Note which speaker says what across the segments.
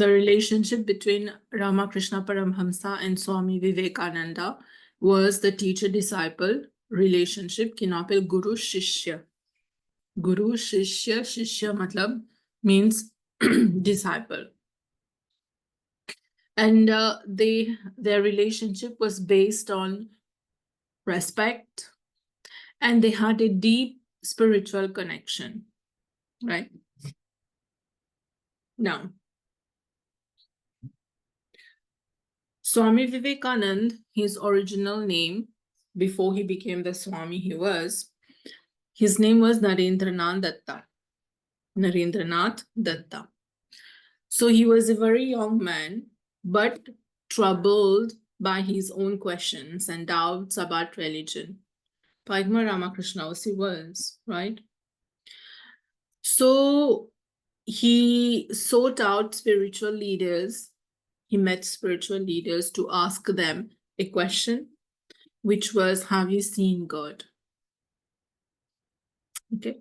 Speaker 1: the relationship between Ramakrishna Paramhamsa and Swami Vivekananda was the teacher-disciple relationship ki naam pe Guru Shishya. Guru Shishya, Shishya matlab means disciple. And their relationship was based on respect, and they had a deep spiritual connection, right? Now, Swami Vivekananda, his original name, before he became the Swami his name was Narendranath Datta. Narendranath Datta. So he was a very young man, but troubled by his own questions and doubts about religion. Padma Ramakrishna also was, right? So he sought out spiritual leaders. He met spiritual leaders to ask them a question, which was, have you seen God? Okay.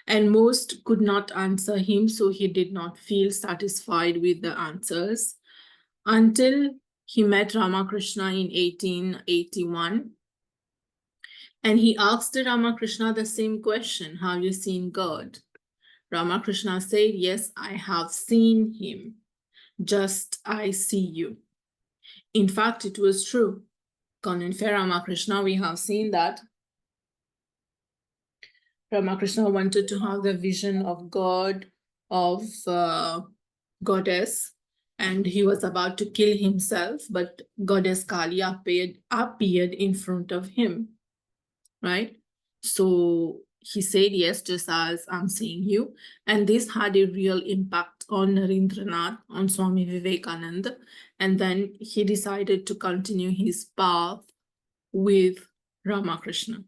Speaker 1: And most could not answer him, so he did not feel satisfied with the answers until he met Ramakrishna in 1881. And he asked Ramakrishna the same question, have you seen God? Ramakrishna said, yes, I have seen him. Just I see you. In fact, it was true. Confer Ramakrishna, we have seen that Ramakrishna wanted to have the vision of God, of goddess, and he was about to kill himself, but goddess Kali appeared in front of him, right? So he said, yes, just as I'm seeing you. And this had a real impact on Narendranath, on Swami Vivekananda. And then he decided to continue his path with Ramakrishna.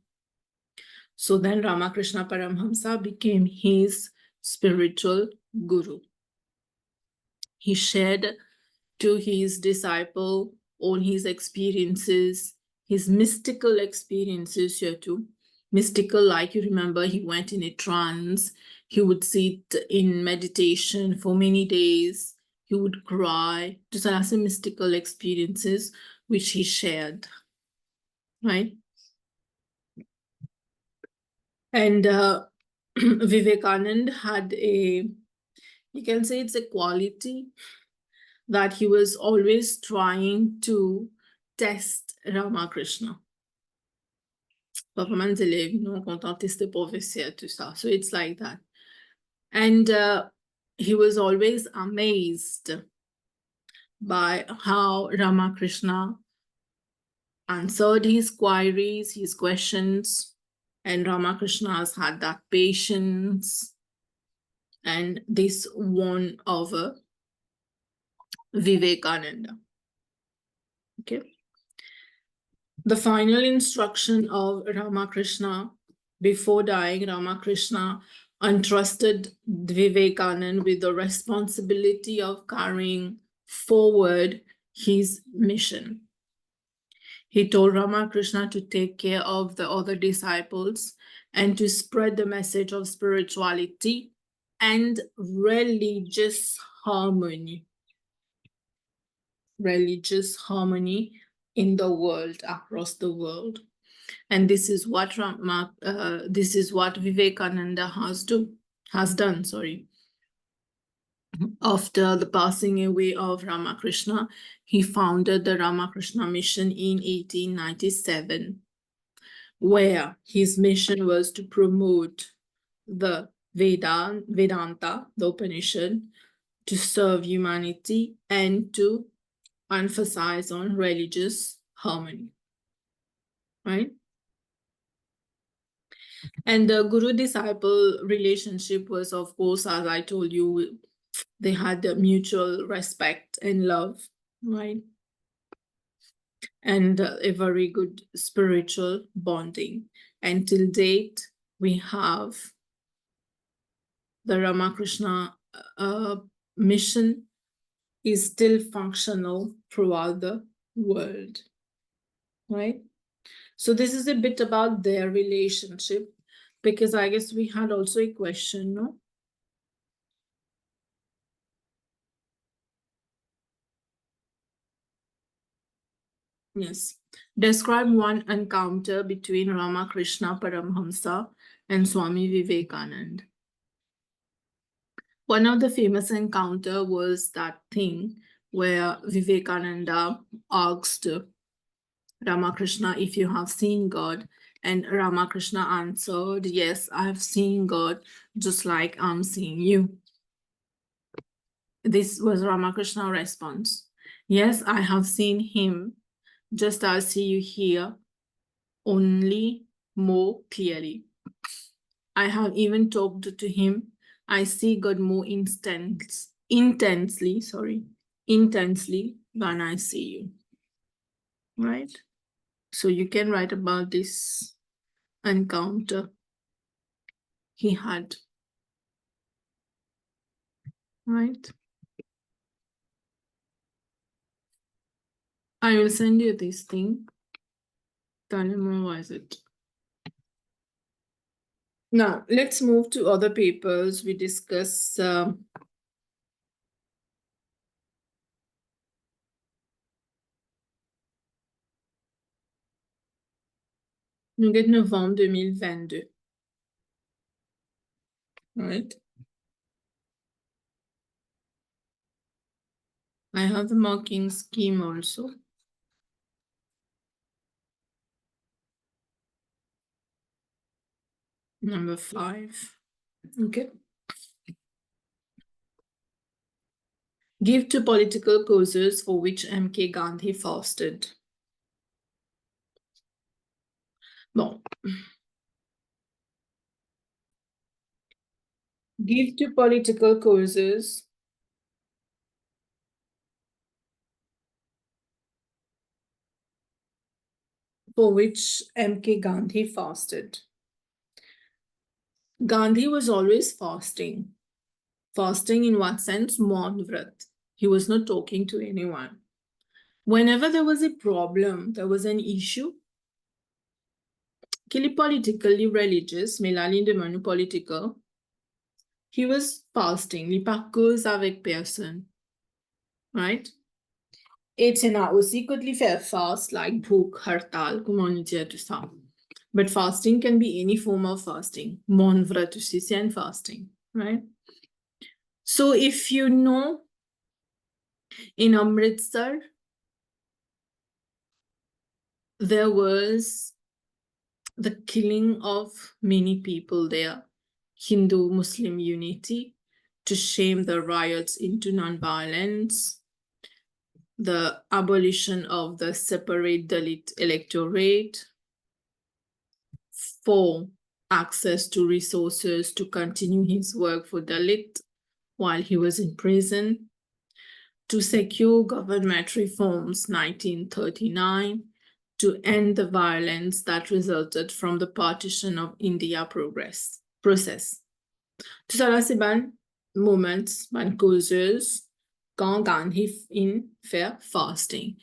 Speaker 1: So then Ramakrishna Paramhamsa became his spiritual guru. He shared to his disciple all his experiences, his mystical experiences here too. Mystical, like you remember, he went in a trance. He would sit in meditation for many days. He would cry. These are some mystical experiences which he shared, right? And Vivekananda had a, you can say it's a quality that he was always trying to test Ramakrishna. Papa Manzelev, you know, content tester professeur, tout ça. So it's like that. And he was always amazed by how Ramakrishna answered his queries, his questions, and Ramakrishna has had that patience, and this won over Vivekananda. Okay. The final instruction of Ramakrishna before dying, Ramakrishna entrusted Vivekananda with the responsibility of carrying forward his mission. He told Ramakrishna to take care of the other disciples and to spread the message of spirituality and religious harmony. Religious harmony in the world, across the world. And this is what Vivekananda has done. After the passing away of Ramakrishna, he founded the Ramakrishna Mission in 1897, where his mission was to promote the Vedanta, the Upanishad, to serve humanity and to emphasize on religious harmony, right? And the guru-disciple relationship was, of course, as I told you, they had a mutual respect and love, right? And a very good spiritual bonding. And till date, we have the Ramakrishna mission is still functional throughout the world, right? So this is a bit about their relationship, because I guess we had also a question, no? Yes. Describe one encounter between Ramakrishna Paramhamsa and Swami Vivekanand. One of the famous encounter was that thing where Vivekananda asked Ramakrishna if you have seen God, and Ramakrishna answered, yes, I have seen God just like I'm seeing you. This was Ramakrishna's response. Yes, I have seen him just as I see you here, only more clearly. I have even talked to him. I see God more intensely when I see you. Right? So you can write about this encounter he had. Right? I will send you this thing. Then memorize it. Now, let's move to other papers. We discuss nous get novembre 2022. Right? I have the marking scheme also. Number 5. Okay. Give 2 political causes for which M.K. Gandhi fasted. Bon. Give 2 political causes for which M.K. Gandhi fasted. Gandhi was always fasting. Fasting in what sense? Maun Vrat. He was not talking to anyone. Whenever there was a problem, there was an issue, qu'il est politically religious, mais la ligne de manu political, he was fasting. Il pas cause avec personne. Right? It's not aussi could li faire fast like bhook, hartal, comme on dit tout ça. But fasting can be any form of fasting. Maun vrat aussi, c'est un fasting, right? So if you know, in Amritsar, there was the killing of many people there, Hindu-Muslim unity, to shame the riots into non-violence, the abolition of the separate Dalit electorate, for access to resources to continue his work for Dalit while he was in prison, to secure government reforms 1939, to end the violence that resulted from the partition of India process. Tout ça là, c'est ban moments, ban causes, quand Gandhi in faire fasting.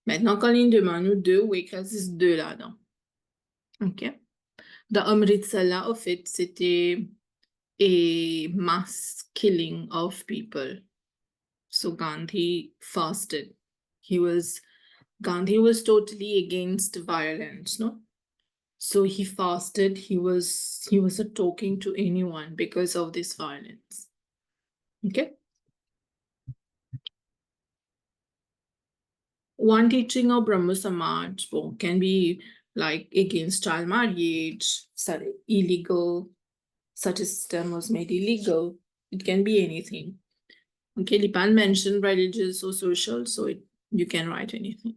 Speaker 1: Maintenant, quand il demande nous 2, ou écrire 2 là-dedans. OK? The Amritsar là, en fait, c'était a mass killing of people. So Gandhi fasted. Gandhi was totally against violence, no? So he fasted. He wasn't talking to anyone because of this violence. Okay. One teaching of Brahma Samaj can be like against child marriage, illegal. Such a system was made illegal. It can be anything. Okay, Lipan mentioned religious or social, so you can write anything.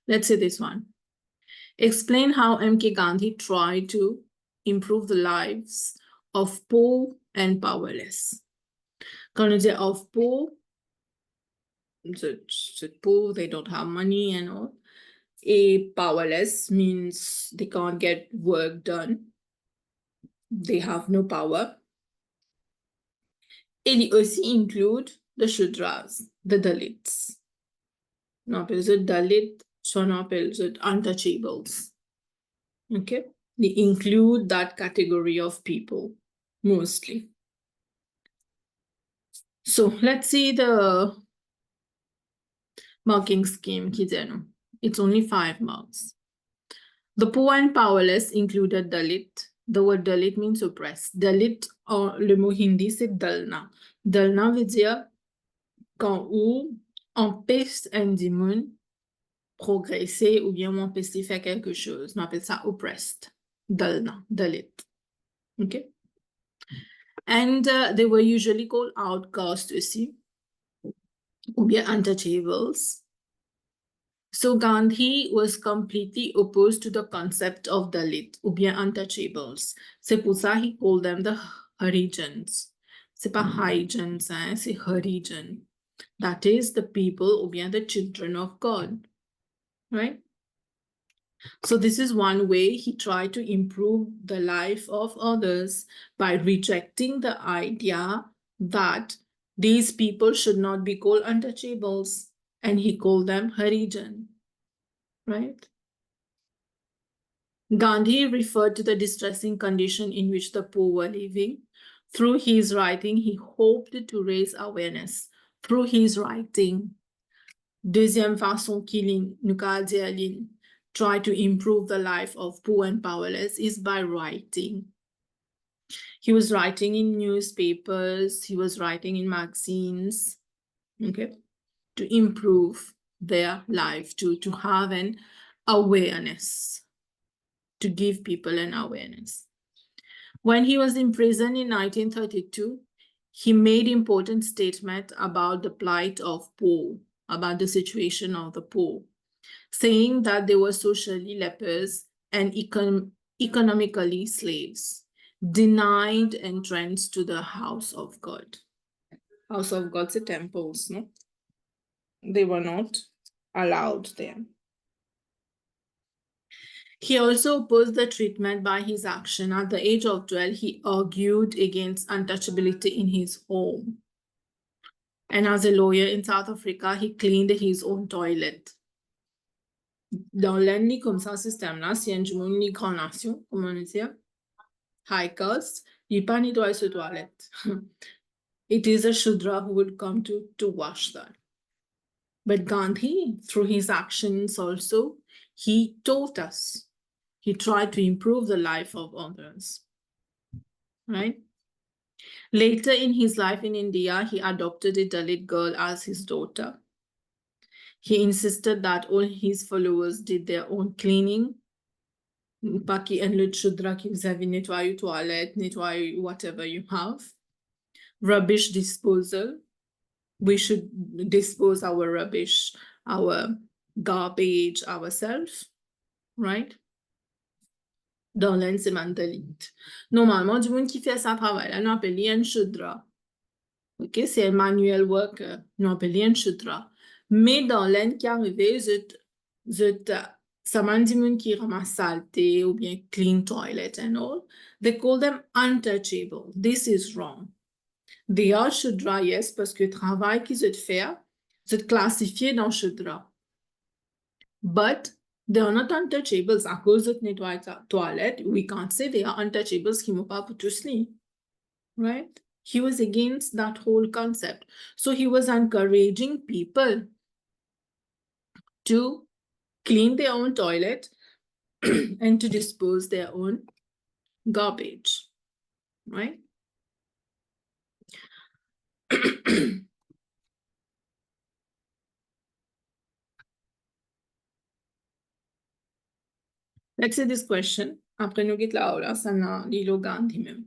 Speaker 1: Let's say this one. Explain how M.K. Gandhi tried to improve the lives of poor and powerless. Quand on dit of poor, the poor, they don't have money and all. A powerless means they can't get work done. They have no power. It also include the Shudras, the Dalits. On appelle ça Dalit, on appelle ça untouchables. Okay? They include that category of people, mostly. So let's see the marking scheme, Kizeno. It's only 5 marks. The poor and powerless included Dalit. The word Dalit means oppressed. Dalit, le mot hindi, c'est dalna. Dalna veut dire quand on empêche un démon progresser ou bien on empêche de faire quelque chose. On appelle ça oppressed. Dalna, Dalit. Okay? And they were usually called outcasts aussi, ou bien untouchables. So Gandhi was completely opposed to the concept of Dalit, ou bien untouchables. C'est pour ça he called them the Harijans. C'est pas Harijans, hein, c'est Harijan. That is the people, ou bien the children of God, right? So this is one way he tried to improve the life of others by rejecting the idea that these people should not be called untouchables, and he called them Harijan, right? Gandhi referred to the distressing condition in which the poor were living. Through his writing, he hoped to raise awareness. Through his writing, deuxième façon qu'il nous a dit, try to improve the life of poor and powerless is by writing. He was writing in newspapers, he was writing in magazines, okay, to improve their life, to have an awareness, to give people an awareness. When he was in prison in 1932, he made important statements about the plight of poor, about the situation of the poor, saying that they were socially lepers and economically slaves, denied entrance to the house of God. House of God, the temples, no? They were not allowed there. He also opposed the treatment by his action. At the age of 12, he argued against untouchability in his home. And as a lawyer in South Africa, he cleaned his own toilet. Dans l'année comme ça, système-là, si un jour une grande nation, comment on dit, high caste, il pas nettoyer ce toilette. It is a Shudra who will come to wash that. But Gandhi, through his actions also, he taught us. He tried to improve the life of others, right? Later in his life in India, he adopted a Dalit girl as his daughter. He insisted that all his followers did their own cleaning. Pas qu'il y ait le Shudra qui vous avez nettoyé toilette, nettoyé whatever you have. Rubbish disposal. We should dispose our rubbish, our garbage ourselves, right? Dans l'Inde, c'est Dalit. Normalement, du monde qui fait ça travail, là, nous appelons un Shudra. OK, c'est un manual worker, nous appelons un Shudra. Mais dans l'Inde qui est arrivé, ça m'a dit monde qui ramasse saleté ou bien clean toilet and all, they call them untouchable. This is wrong. They are Shudra, yes, parce que le travail qu'ils ont fait, c'est classifié dans Shudra. But they are not untouchables. À cause de nettoyer la toilette, we can't say they are untouchables qui m'ont pas pour tous les, right? He was against that whole concept. So he was encouraging people to clean their own toilet and to dispose their own garbage, right? Let's say this question. Après nous quitte la aula, ça n'a Lilo Gandhi même.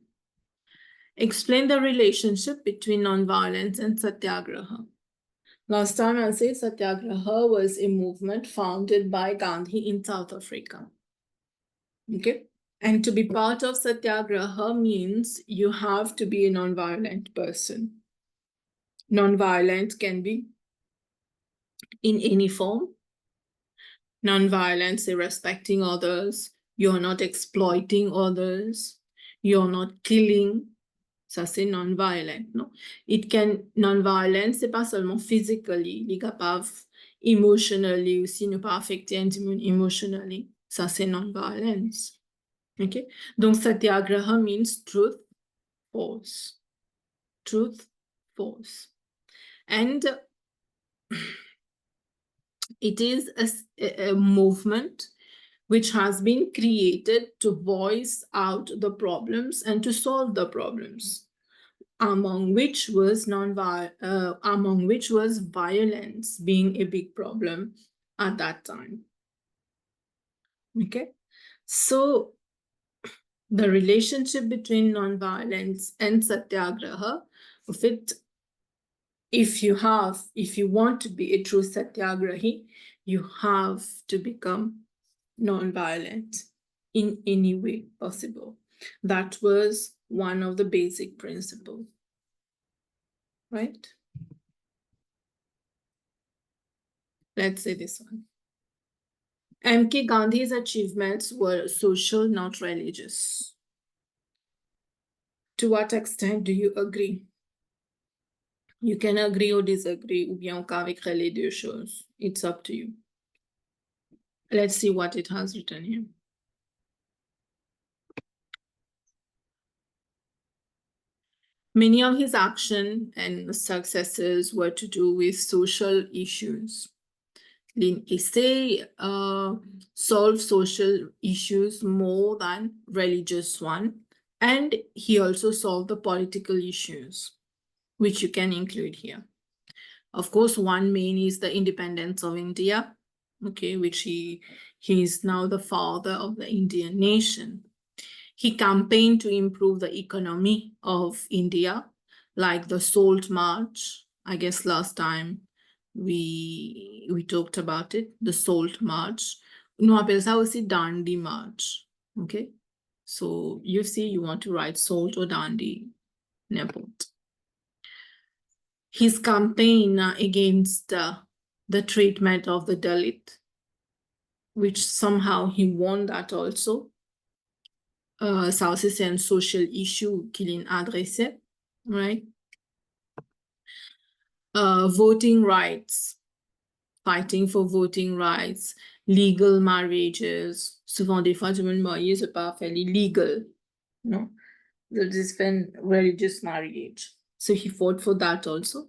Speaker 1: Explain the relationship between nonviolence and Satyagraha. Last time I said Satyagraha was a movement founded by Gandhi in South Africa. Okay? And to be part of Satyagraha means you have to be a nonviolent person. Nonviolent can be in any form. Nonviolence is respecting others. You're not exploiting others. You're not killing. Ça, c'est non-violent, non? Non-violent, c'est pas seulement physically, il est capable emotionally aussi, ne pas affecter un individu emotionally. Ça, c'est non-violence. Okay? Donc, Satyagraha means truth, force. Truth, force. And It is a movement which has been created to voice out the problems and to solve the problems, among which was violence being a big problem at that time. Okay, so the relationship between nonviolence and satyagraha, if you want to be a true satyagrahi, you have to become non-violent in any way possible. That was one of the basic principles, right? Let's say this one. M.K. Gandhi's achievements were social, not religious. To what extent do you agree? You can agree or disagree, ou bien on carrérait les deux choses. It's up to you. Let's see what it has written here. Many of his action and successes were to do with social issues. Lindsay solved social issues more than religious one, and he also solved the political issues, which you can include here. Of course, one main is the independence of India, okay, which he is now the father of the Indian nation. He campaigned to improve the economy of India, like the Salt March. I guess last time we talked about it, the Salt March. Nous appelle ça aussi Dandi March, okay? So you see, you want to write Salt or Dandi, n'importe. His campaign against the treatment of the Dalit, which somehow he won that also. Ça aussi, c'est un social issue qu'il adressait, right? Voting rights, fighting for voting rights, legal marriages. Souvent, des fois, tout le monde marié, c'est pas fait legal, no? This is religious marriage. So he fought for that also.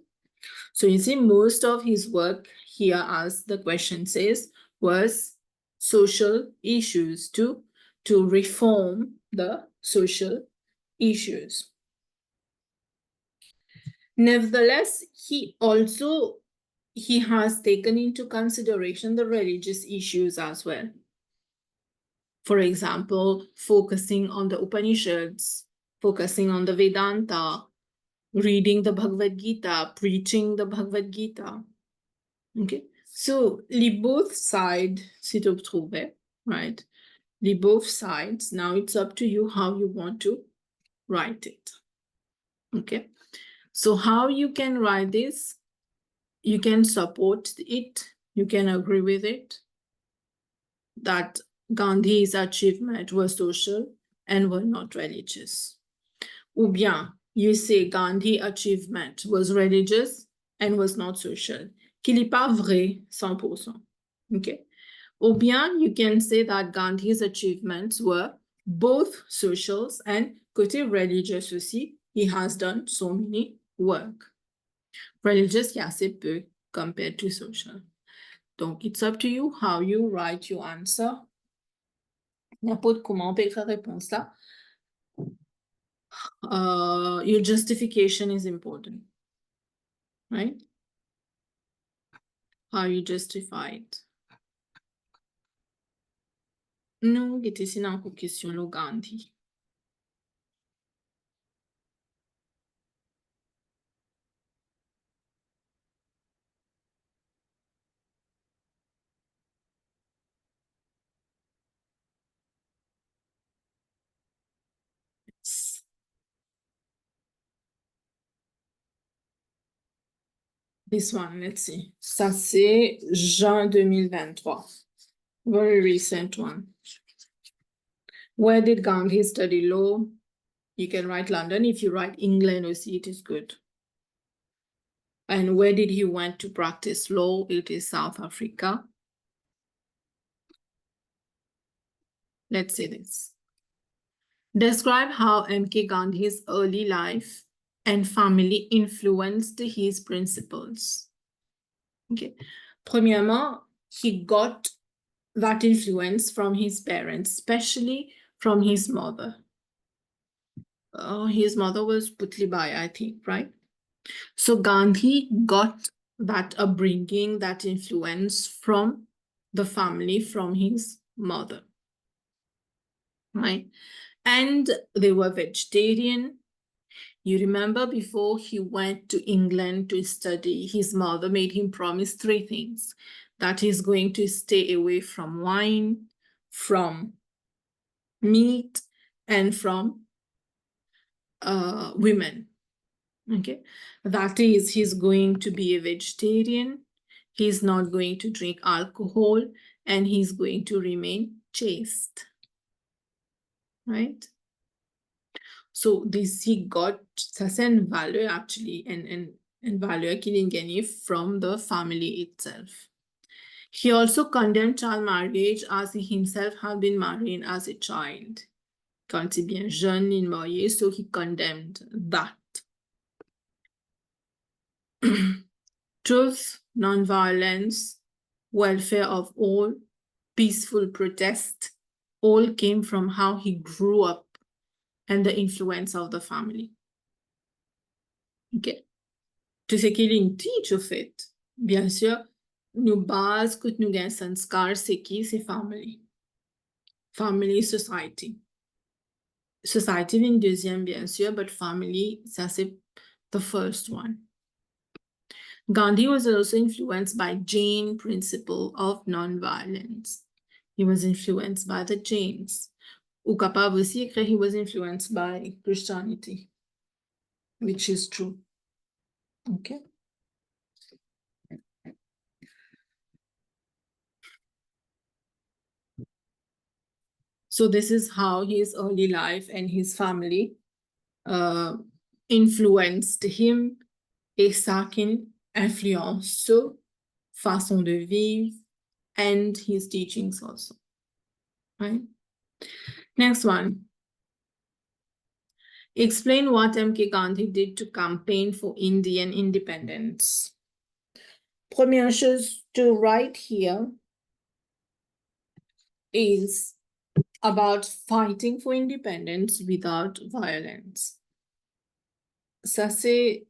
Speaker 1: So you see, most of his work here, as the question says, was social issues to reform the social issues. Nevertheless, he has taken into consideration the religious issues as well. For example, focusing on the Upanishads, focusing on the Vedanta, reading the Bhagavad Gita, preaching the Bhagavad Gita. Okay, so les both sides, si tu trouves, right? Les both sides. Now it's up to you how you want to write it. Okay, so how you can write this? You can support it. You can agree with it. That Gandhi's achievement was social and were not religious. Ou bien, you say Gandhi's achievement was religious and was not social. Qu'il n'est pas vrai 100%. Okay. Ou bien, you can say that Gandhi's achievements were both socials and côté religious aussi. He has done so many work. Religious, il y a assez peu compared to social. Donc, it's up to you how you write your answer. N'importe comment on peut écrire réponse là. Your justification is important, right? How you justify it. Non, qui était ici dans la question le Gandhi. This one, let's see. Ça, c'est juin 2023. Very recent one. Where did Gandhi study law? You can write London. If you write England aussi, it is good. And where did he went to practice law? It is South Africa. Let's see this. Describe how M.K. Gandhi's early life and family influenced his principles. Okay. Premièrement, he got that influence from his parents, especially from his mother. His mother was Putlibai, I think, right? So Gandhi got that upbringing, that influence from the family, from his mother, right? And they were vegetarian. You remember before he went to England to study, his mother made him promise 3 things: that he's going to stay away from wine, from meat, and from women. Okay, that is, he's going to be a vegetarian, he's not going to drink alcohol, and he's going to remain chaste, right? So this he got such an value actually, and value qu'il gagné from the family itself. He also condemned child marriage as he himself had been married as a child. Quand il est bien jeune, il marié, so he condemned that. Truth, non-violence, welfare of all, peaceful protest, all came from how he grew up and the influence of the family. Ok. Tout ce qu'il teach au fait, bien sûr, nos bases que nous gagnons sanskar, c'est qui? C'est family. Family, society. Society vient deuxième, bien sûr, but family, ça c'est the first one. Gandhi was also influenced by Jain principle of non-violence. He was influenced by the Jains. Ou capable aussi écrire he was influenced by Christianity, which is true. Okay. So this is how his early life and his family influenced him, et ça qui influence façon de vivre and his teachings also. Right? Next one. Explain what M.K. Gandhi did to campaign for Indian independence. Première chose to write here is about fighting for independence without violence. Ça, c'est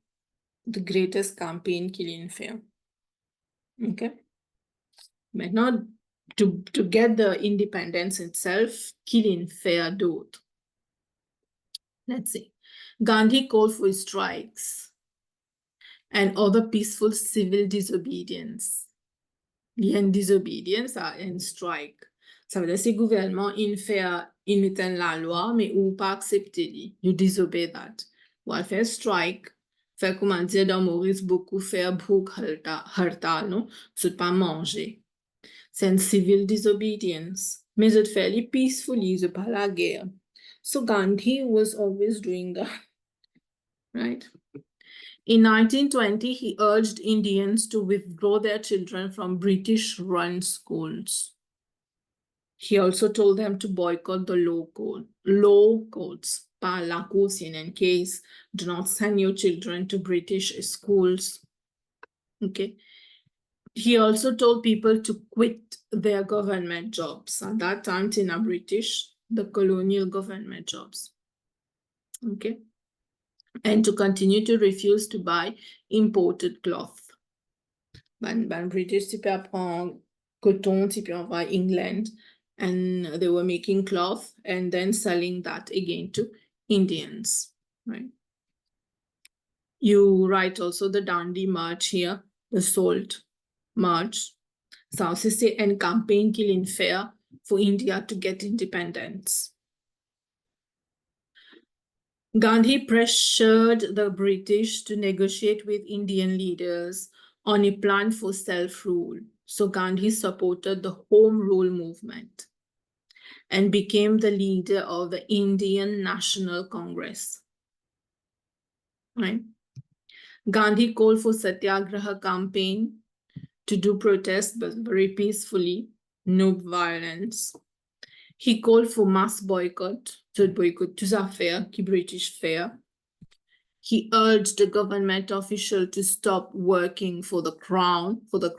Speaker 1: the greatest campaign qu'il a fait. Okay. Maintenant, to get the independence itself, qu'il a fait d'autres. Let's see. Gandhi called for strikes and other peaceful civil disobedience. Il y a une disobedience and strike. Ça veut dire que le gouvernement il met la loi, mais ou pas accepter. You disobey that. Ou à faire strike, faire comment dire dans Maurice beaucoup faire bhuk hartal, non? C'est pas manger. C'est une civil disobedience. Mais c'est fairly peacefully, c'est pas la guerre. So Gandhi was always doing that, right? In 1920, he urged Indians to withdraw their children from British-run schools. He also told them to boycott the law courts, pas la course in case, do not send your children to British schools. Okay. He also told people to quit their government jobs. At that time, in a British, the colonial government jobs. Okay. And to continue to refuse to buy imported cloth. Ban British, tu peux apprendre coton, tu peux envoyer England, and they were making cloth and then selling that again to Indians, right? You write also the Dandi March here, the Salt March. Ça, c'est une campagne qu'il fait for India to get independence. Gandhi pressured the British to negotiate with Indian leaders on a plan for self-rule. So Gandhi supported the Home Rule movement and became the leader of the Indian National Congress. Right? Gandhi called for Satyagraha campaign to do protests, but very peacefully, no violence. He called for mass boycott, to boycott tous affaires qui British faire. He urged the government official to stop working for the crown, for the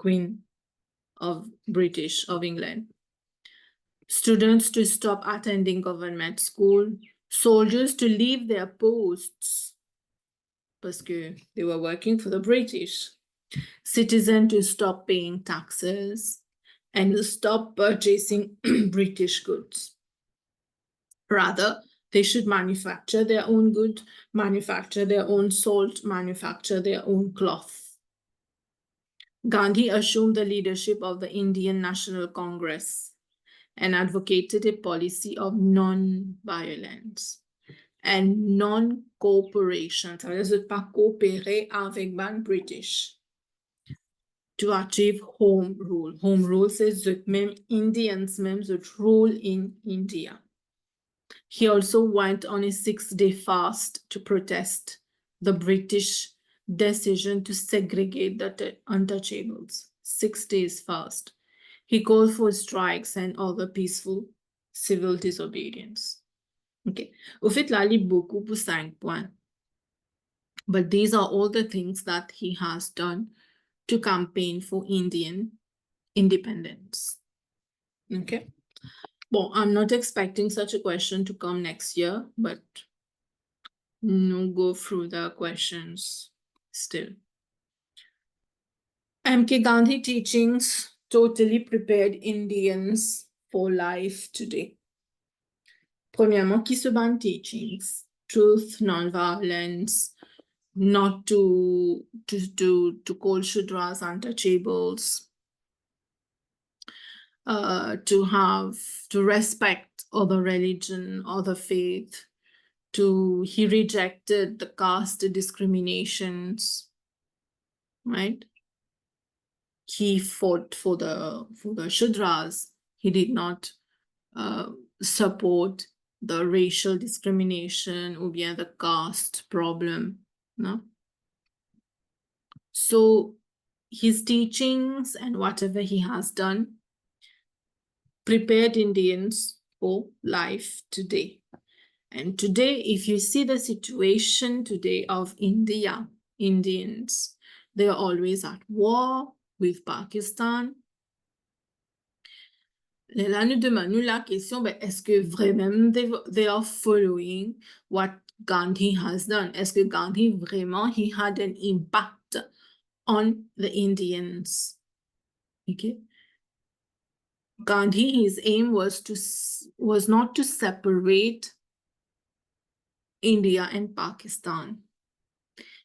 Speaker 1: queen, of England. Students to stop attending government school, soldiers to leave their posts because they were working for the British, citizens to stop paying taxes and to stop purchasing British goods. Rather, they should manufacture their own good, manufacture their own salt, manufacture their own cloth. Gandhi assumed the leadership of the Indian National Congress and advocated a policy of non-violence and non-cooperation. Ça veut dire pas coopérer avec les British to achieve home rule. Home rule says that même Indians même that rule in India. He also went on a 6-day fast to protest the British decision to segregate the untouchables. 6 days fast. He called for strikes and other peaceful civil disobedience. Okay. Au fait, là, il lit beaucoup pour 5 points. But these are all the things that he has done to campaign for Indian independence. Okay. Well, I'm not expecting such a question to come next year, but no, go through the questions still. M.K. Gandhi teachings totally prepared Indians for life today. Premièrement, Kisoban teachings, truth, non-violence, not to call Shudras untouchables, to respect other religion, other faith, he rejected the caste discriminations, right? He fought for the Shudras. He did not support the racial discrimination or bien the caste problem, no? So his teachings and whatever he has done prepared Indians for life today. And today, if you see the situation today of India, Indians, they are always at war with Pakistan. Là, nous demandons la question, est-ce que vraiment they are following what Gandhi has done? Est-ce que Gandhi vraiment, he had an impact on the Indians? Okay. Gandhi, his aim was not to separate India and Pakistan.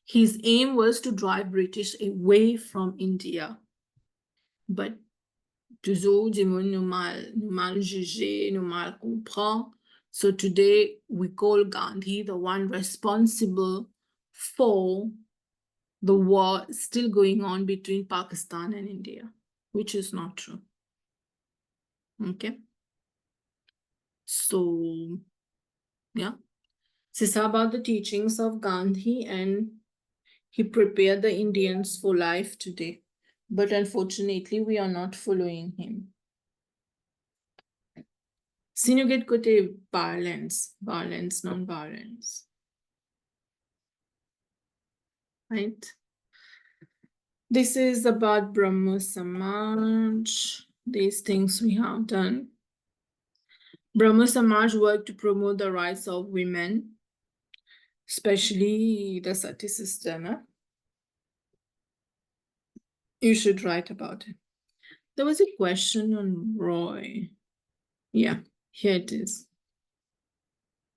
Speaker 1: His aim was to drive British away from India. But toujours, nous mal juger, nous mal comprend. So today we call Gandhi the one responsible for the war still going on between Pakistan and India, which is not true. Okay. So, yeah. C'est ça about the teachings of Gandhi, and he prepared the Indians for life today. But unfortunately, we are not following him. Si nous get côté violence, non-violence. Right? This is about Brahmo Samaj, these things we have done. Brahmo Samaj worked to promote the rights of women, especially the sati system. You should write about it. There was a question on Roy. Yeah, here it is.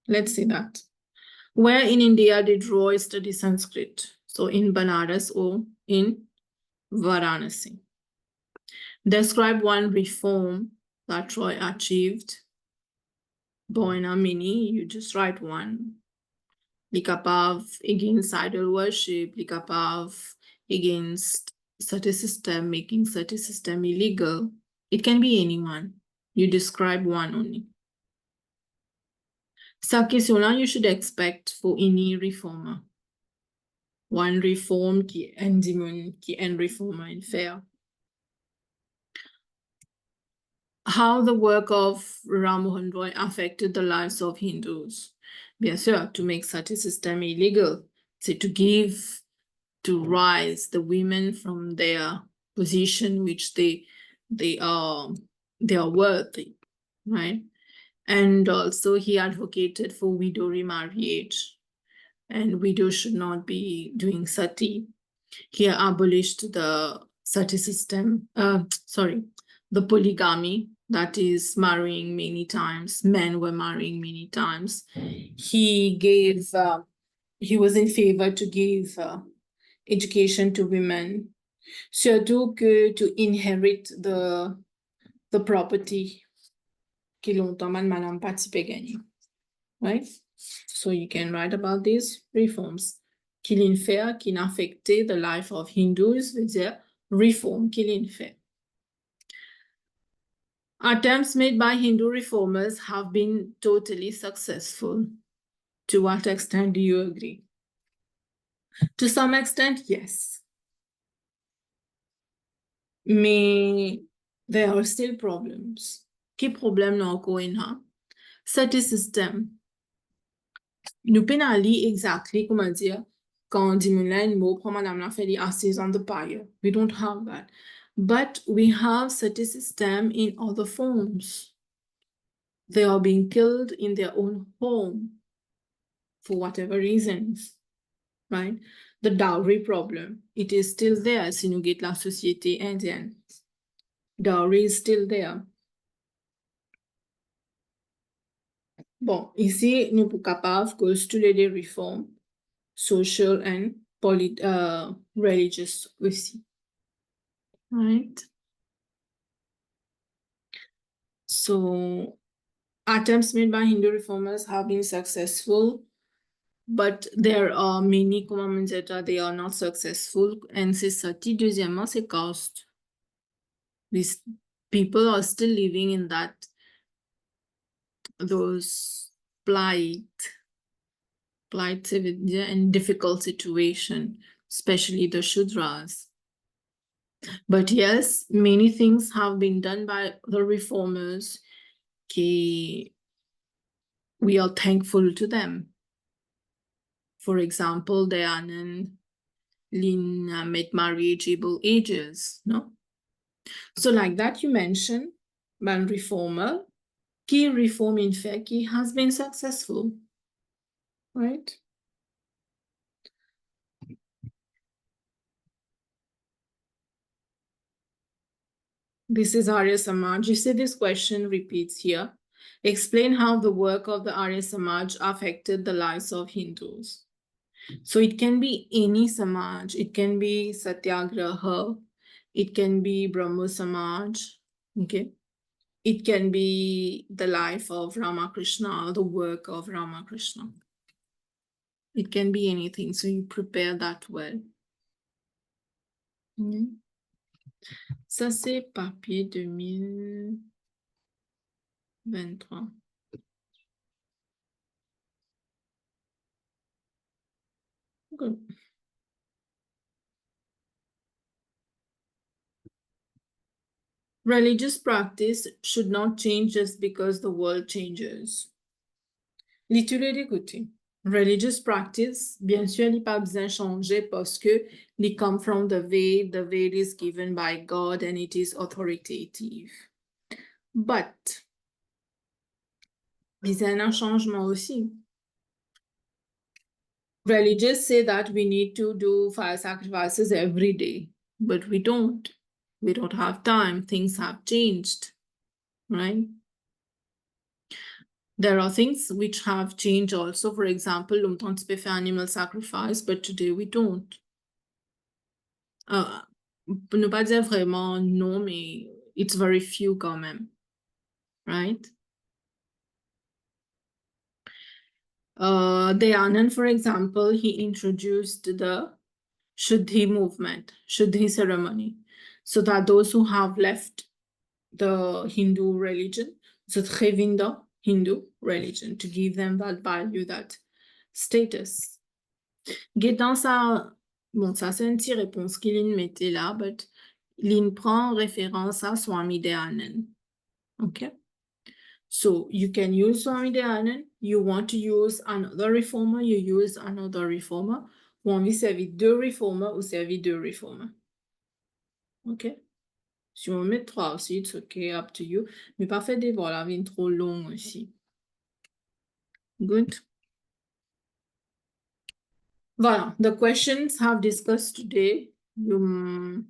Speaker 1: Let's see that. Where in India did Roy study Sanskrit? So in Banaras or in Varanasi. Describe one reform that Roy achieved. Boina Mini, you just write one. Likapav against idol worship, Likapav against sati system, making sati system illegal. It can be anyone. You describe one only. Sa question-là, you should expect for any reformer. One reform qui est reformer in fair. How the work of Ram Mohan Roy affected the lives of Hindus. Bien sûr, to make such a system illegal, so to rise the women from their position which they they are worthy, right? And also he advocated for widow remarriage, and widows should not be doing sati. He abolished the sati system, the polygamy, that is marrying many times. Men were marrying many times. He was in favor to give education to women, surtout que to inherit the property qui longtemps madame Patti peut gagner, right? So you can write about these reforms. Qu'il fait, qui n'affectait the life of Hindus, veut dire reform qu'il fait. Attempts made by Hindu reformers have been totally successful. To what extent do you agree? To some extent, yes. Mais there are still problems. Quel problème nous encore in Sati system. Nous pénalisons exactly, comment dire, quand on dit une mot, pour madame la fait assise on the pyre. We don't have that. But we have sati system in other forms. They are being killed in their own home for whatever reasons, right? The dowry problem, it is still there si nous get la société indienne. Dowry is still there. Bon, ici, nous sommes capables de postuler des réformes social and religious aussi. Right? So, attempts made by Hindu reformers have been successful, but there are many commandments that they are not successful. And c'est sati, deuxièmement, c'est caste. These people are still living in those plight and difficult situation, especially the Shudras. But yes, many things have been done by the reformers. We are thankful to them. For example, Dayanand, Lin met marriageable ages, no? So like that you mentioned, one reformer, key reform in fact, he has been successful, right? This is Arya Samaj. You see this question repeats here. Explain how the work of the Arya Samaj affected the lives of Hindus. So it can be any Samaj. It can be Satyagraha. It can be Brahmo Samaj. Okay. It can be the life of Ramakrishna, the work of Ramakrishna. It can be anything. So you prepare that well. Ça, c'est papier 2023. Good. Religious practice should not change just because the world changes. Littéraire écouter. Religious practice, bien sûr, il pas besoin changer parce que it come from the Ved is given by God and it is authoritative. But, besoin d'un changement aussi. Religious say that we need to do fire sacrifices every day, but we don't. We don't have time. Things have changed, right? There are things which have changed also. For example, longtemps tu peux faire animal sacrifice, but today we don't. Pour ne pas dire vraiment non, mais it's very few quand même, right? Dayanand, for example, he introduced the Shuddhi movement, Shuddhi ceremony, so that those who have left the Hindu religion, the Trevinda Hindu religion, to give them that value, that status. Dans sa, bon, ça c'est une petite réponse qu'il mettait là, but il prend référence à Swami Dayanand. Okay. So you can use Swami Dayanand. You want to use another reformer, you use another reformer. Ou envie servir deux reformers ou servir deux reformers. Okay. Si on met 3 aussi, it's okay, up to you. Mais pas faire des vols, la vie trop long aussi. Good. Voilà, the questions have discussed today. You